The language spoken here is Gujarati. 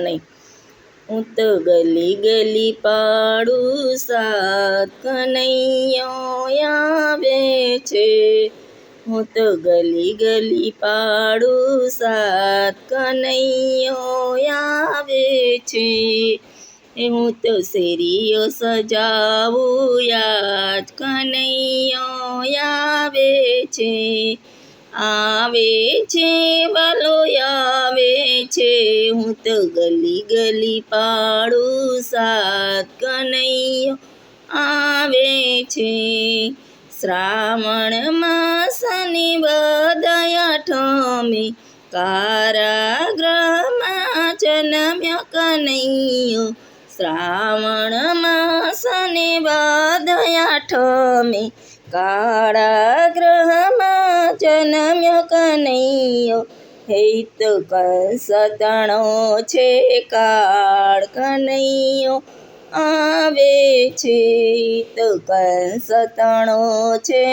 નહીં. હું તો ગલી ગલી પાડું સાત, કનૈયો આવે છે. હું તો ગલી ગલી પાડું સાત, કનૈયો આવે છે. હું તો શેરીઓ સજાવું યાદ, કનૈયો આવે છે. આવે છે વાલો આવે છે. હું તો ગલી ગલી પાડું સાત, કનૈયો આવે છે. શ્રાવણ માસની બધાયા ઠમે, કારાગૃહમાં જન્મ્યો કનૈયો. શ્રાવણ માસને બધાયા ઠમે, કારાગૃહમાં જન્મ્યો કનૈયો. હે તો કંસ તણો છે કાળ, કનૈયો આવે છે. તો કંસ તણો છે